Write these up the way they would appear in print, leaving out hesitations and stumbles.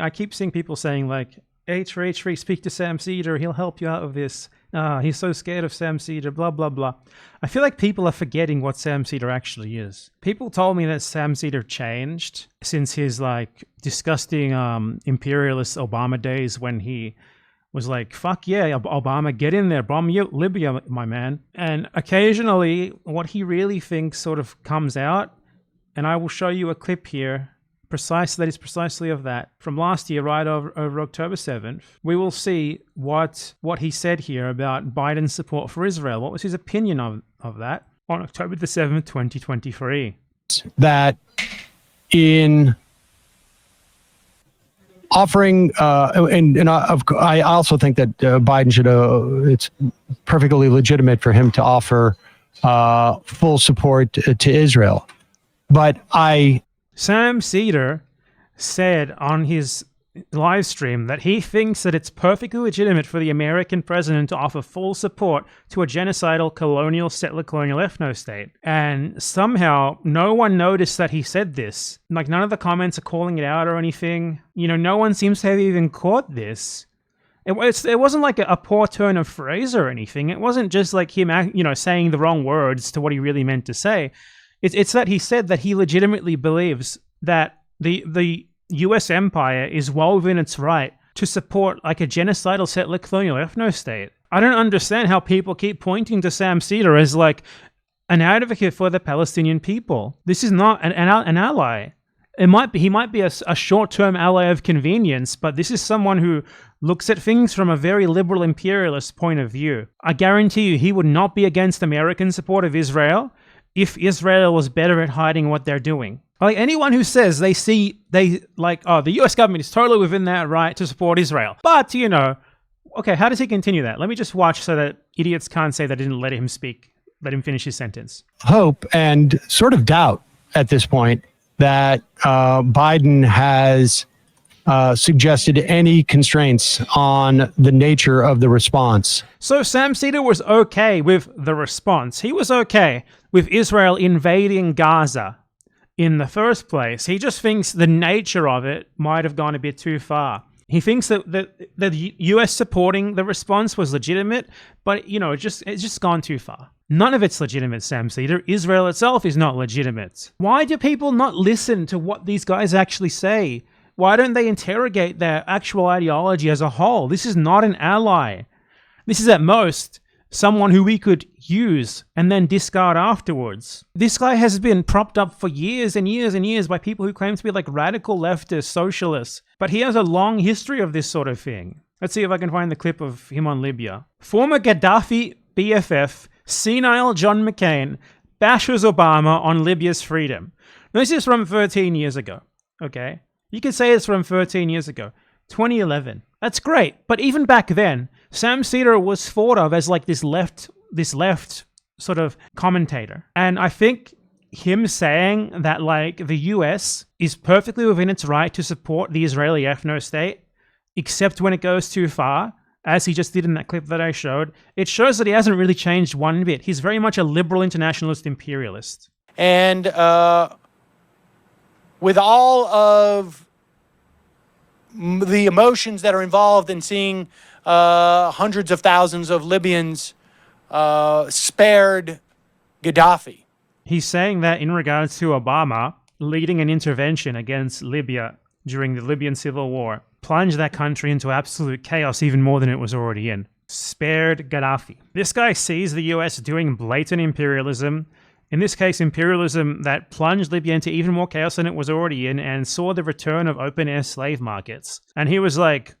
I keep seeing people saying like, H3, speak to Sam Seder, he'll help you out of this. He's so scared of Sam Seder, blah, blah, blah. I feel like people are forgetting what Sam Seder actually is. People told me that Sam Seder changed since his like disgusting imperialist Obama days when he was like, fuck yeah, Obama, get in there, bomb Libya, my man. And occasionally what he really thinks sort of comes out, and I will show you a clip here that is precisely of that. From last year, right over October 7th, we will see what he said here about Biden's support for Israel. What was his opinion of that on October the 7th, 2023? That in offering, I also think that Biden should, it's perfectly legitimate for him to offer full support to Israel. But Sam Seder said on his live stream that he thinks that it's perfectly legitimate for the American president to offer full support to a genocidal colonial settler colonial ethno-state. And somehow no one noticed that he said this. Like none of the comments are calling it out or anything. You know, no one seems to have even caught this. It wasn't like a poor turn of phrase or anything. It wasn't just like him, you know, saying the wrong words to what he really meant to say. It's that he said that he legitimately believes that the US empire is well within its right to support like a genocidal settler colonial ethno-state. I don't understand how people keep pointing to Sam Seder as like an advocate for the Palestinian people. This is not an ally. He might be a short-term ally of convenience, but this is someone who looks at things from a very liberal imperialist point of view. I guarantee you he would not be against American support of Israel if Israel was better at hiding what they're doing. Like anyone who says the US government is totally within their right to support Israel. But, you know, okay, how does he continue that? Let me just watch so that idiots can't say they didn't let him speak, let him finish his sentence. Hope and sort of doubt at this point that Biden has suggested any constraints on the nature of the response. So Sam Seder was okay with the response. He was okay with Israel invading Gaza in the first place. He just thinks the nature of it might have gone a bit too far. He thinks that the US supporting the response was legitimate, but you know, it's just gone too far. None of it's legitimate, Sam Seder. Israel itself is not legitimate. Why do people not listen to what these guys actually say? Why don't they interrogate their actual ideology as a whole? This is not an ally. This is at most someone who we could use and then discard afterwards. This guy has been propped up for years and years and years by people who claim to be like radical leftist socialists, but he has a long history of this sort of thing. Let's see if I can find the clip of him on Libya. Former Gaddafi BFF, senile John McCain, bashes Obama on Libya's freedom. Now, this is from 13 years ago, okay? You could say it's from 13 years ago, 2011. That's great, but even back then, Sam Seder was thought of as like this left sort of commentator. And I think him saying that like the US is perfectly within its right to support the Israeli ethno-state, except when it goes too far, as he just did in that clip that I showed, it shows that he hasn't really changed one bit. He's very much a liberal internationalist imperialist. And with all of the emotions that are involved in seeing hundreds of thousands of Libyans spared Gaddafi. He's saying that in regards to Obama leading an intervention against Libya during the Libyan civil war, plunged that country into absolute chaos even more than it was already in. Spared Gaddafi. This guy sees the US doing blatant imperialism, in this case imperialism that plunged Libya into even more chaos than it was already in, and saw the return of open-air slave markets. And he was like,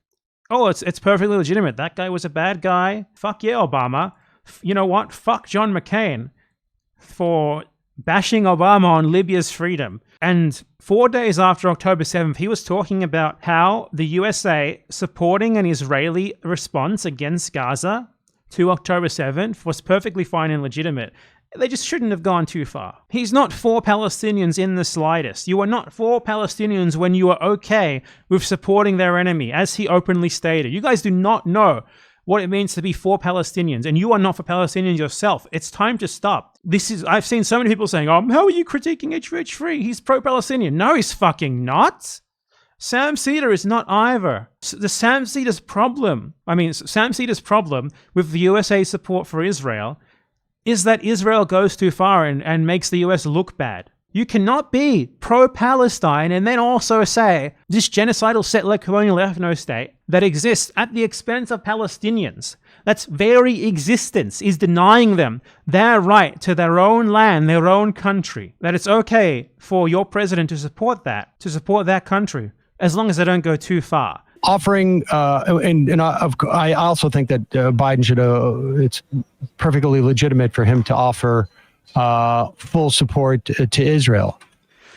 oh, it's perfectly legitimate. That guy was a bad guy. Fuck yeah, Obama. You know what? Fuck John McCain for bashing Obama on Libya's freedom. And 4 days after October 7th, he was talking about how the USA supporting an Israeli response against Gaza to October 7th was perfectly fine and legitimate. They just shouldn't have gone too far. He's not for Palestinians in the slightest. You are not for Palestinians when you are okay with supporting their enemy, as he openly stated. You guys do not know what it means to be for Palestinians, and you are not for Palestinians yourself. It's time to stop. I've seen so many people saying, oh, how are you critiquing H3? He's pro-Palestinian. No, he's fucking not. Sam Seder is not either. Sam Seder's problem with the USA support for Israel is that Israel goes too far and makes the US look bad. You cannot be pro-Palestine and then also say this genocidal settler colonial ethno-state that exists at the expense of Palestinians, that's very existence is denying them their right to their own land, their own country, that it's okay for your president to support that country, as long as they don't go too far. Offering, I also think that Biden should, it's perfectly legitimate for him to offer full support to Israel.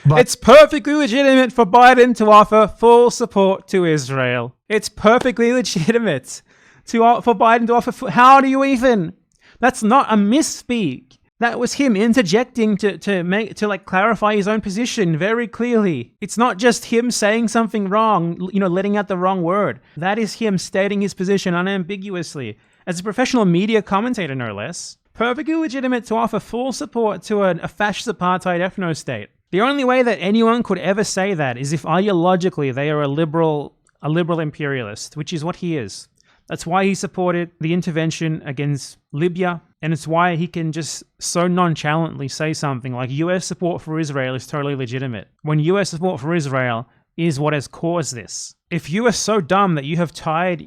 But it's perfectly legitimate for Biden to offer full support to Israel. It's perfectly legitimate for Biden to offer. How do you even? That's not a misspeak. That was him interjecting to clarify his own position very clearly. It's not just him saying something wrong, letting out the wrong word. That is him stating his position unambiguously as a professional media commentator, no less. Perfectly legitimate to offer full support to a fascist apartheid ethno-state. The only way that anyone could ever say that is if ideologically they are a liberal imperialist, which is what he is. That's why he supported the intervention against Libya, and it's why he can just so nonchalantly say something like US support for Israel is totally legitimate, when US support for Israel is what has caused this. If you are so dumb that you have tied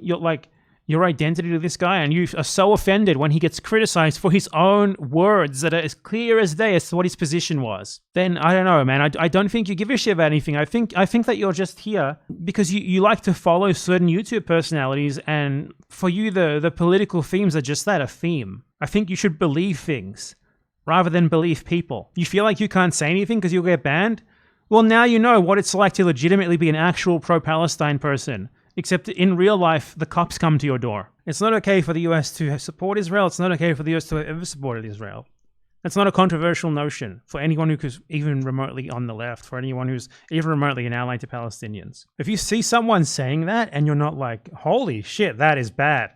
your identity to this guy and you are so offended when he gets criticized for his own words that are as clear as day as to what his position was, then I don't know, man. I don't think you give a shit about anything. I think that you're just here because you like to follow certain YouTube personalities, and for you the political themes are just that, a theme. I think you should believe things rather than believe people. You feel like you can't say anything because you'll get banned? Well, now you know what it's like to legitimately be an actual pro-Palestine person. Except in real life, the cops come to your door. It's not okay for the US to support Israel. It's not okay for the US to have ever supported Israel. That's not a controversial notion for anyone who's even remotely on the left, for anyone who's even remotely an ally to Palestinians. If you see someone saying that and you're not like, holy shit, that is bad,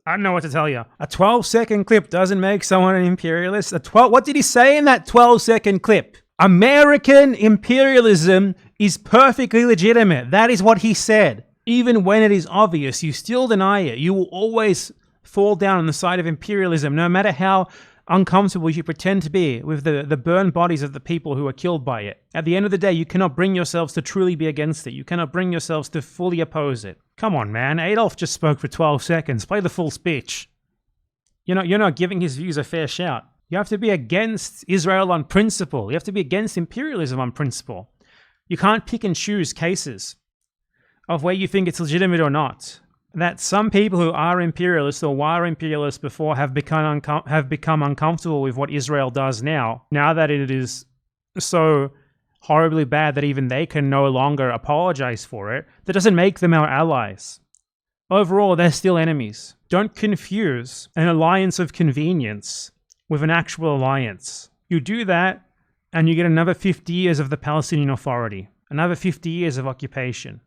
I don't know what to tell you. A 12-second clip doesn't make someone an imperialist. What did he say in that 12-second clip? American imperialism is perfectly legitimate. That is what he said. Even when it is obvious, you still deny it. You will always fall down on the side of imperialism, no matter how uncomfortable you pretend to be with the burned bodies of the people who are killed by it. At the end of the day, you cannot bring yourselves to truly be against it. You cannot bring yourselves to fully oppose it. Come on, man. Adolf just spoke for 12 seconds. Play the full speech. You're not giving his views a fair shout. You have to be against Israel on principle. You have to be against imperialism on principle. You can't pick and choose cases of where you think it's legitimate or not. That some people who are imperialists or were imperialists before have become uncomfortable with what Israel does now that it is so horribly bad that even they can no longer apologize for it, that doesn't make them our allies. Overall, they're still enemies. Don't confuse an alliance of convenience with an actual alliance. You do that, and you get another 50 years of the Palestinian Authority, another 50 years of occupation.